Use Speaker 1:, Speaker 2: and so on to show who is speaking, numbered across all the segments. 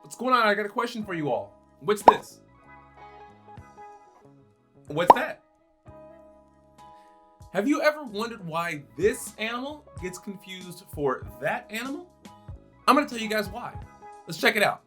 Speaker 1: What's going on? I got a question for you all. What's this? What's that? Have you ever wondered why this animal gets confused for that animal? I'm gonna tell you guys why. Let's check it out.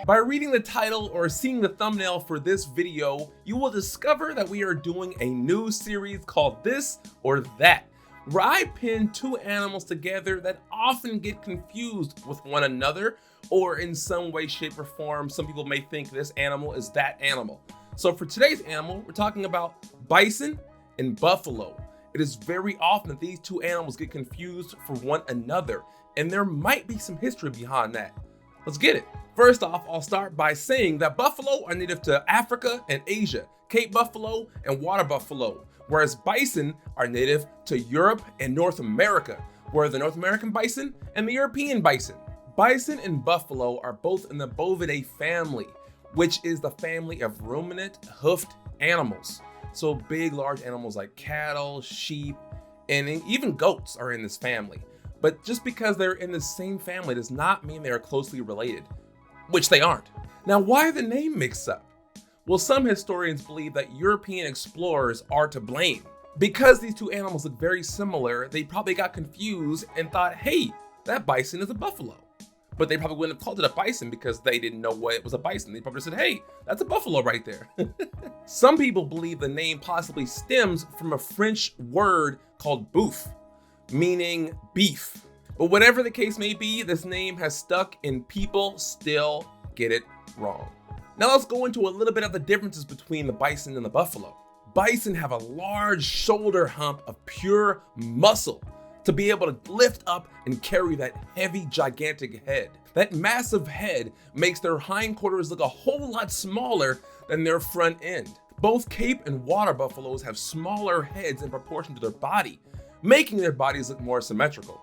Speaker 1: By reading the title or seeing the thumbnail for this video, you will discover that we are doing a new series called This or That, where I pin two animals together that often get confused with one another, or in some way, shape, or form, some people may think this animal is that animal. So for today's animal, we're talking about bison and buffalo. It is very often that these two animals get confused for one another, and there might be some history behind that. Let's get it. First off, I'll start by saying that buffalo are native to Africa and Asia, Cape buffalo and water buffalo, whereas bison are native to Europe and North America, where the North American bison and the European bison. Bison and buffalo are both in the Bovidae family, which is the family of ruminant hoofed animals. So big, large animals like cattle, sheep, and even goats are in this family. But just because they're in the same family does not mean they are closely related, which they aren't. Now, why the name mix-up? Well, some historians believe that European explorers are to blame. Because these two animals look very similar, they probably got confused and thought, hey, that bison is a buffalo. But they probably wouldn't have called it a bison because they didn't know what it was a bison. They probably said, hey, that's a buffalo right there. Some people believe the name possibly stems from a French word called boeuf, meaning beef. But whatever the case may be, this name has stuck and people still get it wrong. Now let's go into a little bit of the differences between the bison and the buffalo. Bison have a large shoulder hump of pure muscle to be able to lift up and carry that heavy, gigantic head. That massive head makes their hindquarters look a whole lot smaller than their front end. Both Cape and water buffaloes have smaller heads in proportion to their body, making their bodies look more symmetrical.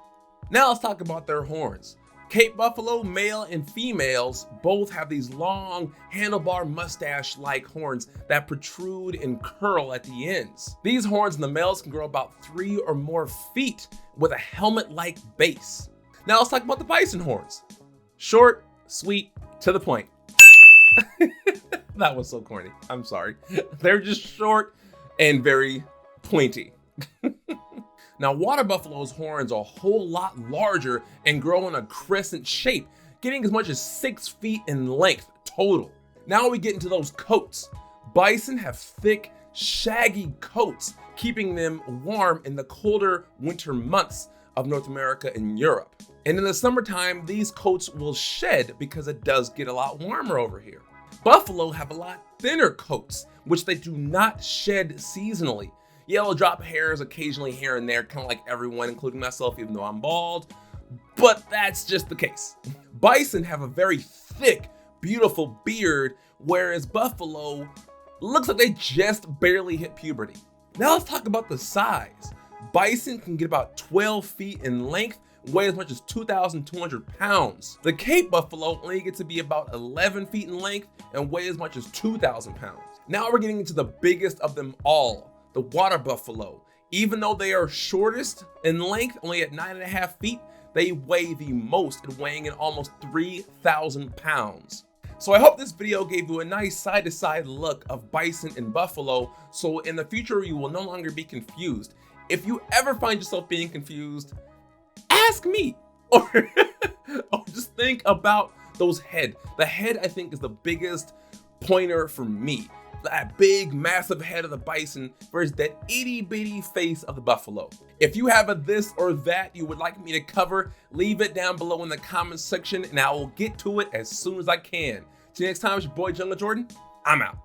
Speaker 1: Now let's talk about their horns. Cape buffalo, male and females, both have these long handlebar mustache-like horns that protrude and curl at the ends. These horns in the males can grow about 3 or more feet with a helmet-like base. Now let's talk about the bison horns. Short, sweet, to the point. That was so corny, I'm sorry. They're just short and very pointy. Now, water buffalo's horns are a whole lot larger and grow in a crescent shape, getting as much as 6 feet in length total. Now we get into those coats. Bison have thick, shaggy coats, keeping them warm in the colder winter months of North America and Europe. And in the summertime, these coats will shed because it does get a lot warmer over here. Buffalo have a lot thinner coats, which they do not shed seasonally. Yellow drop hairs occasionally here and there, kind of like everyone, including myself, even though I'm bald, but that's just the case. Bison have a very thick, beautiful beard, whereas buffalo looks like they just barely hit puberty. Now let's talk about the size. Bison can get about 12 feet in length, weigh as much as 2,200 pounds. The Cape buffalo only gets to be about 11 feet in length and weigh as much as 2,000 pounds. Now we're getting into the biggest of them all, the water buffalo. Even though they are shortest in length, only at 9.5 feet, they weigh the most, weighing in almost 3,000 pounds. So I hope this video gave you a nice side-to-side look of bison and buffalo, so in the future you will no longer be confused. If you ever find yourself being confused, ask me, or just think about those head. The head, I think, is the biggest pointer for me. That big, massive head of the bison versus that itty-bitty face of the buffalo. If you have a this or that you would like me to cover, leave it down below in the comments section and I will get to it as soon as I can. Till next time, it's your boy Jungle Jordan. I'm out.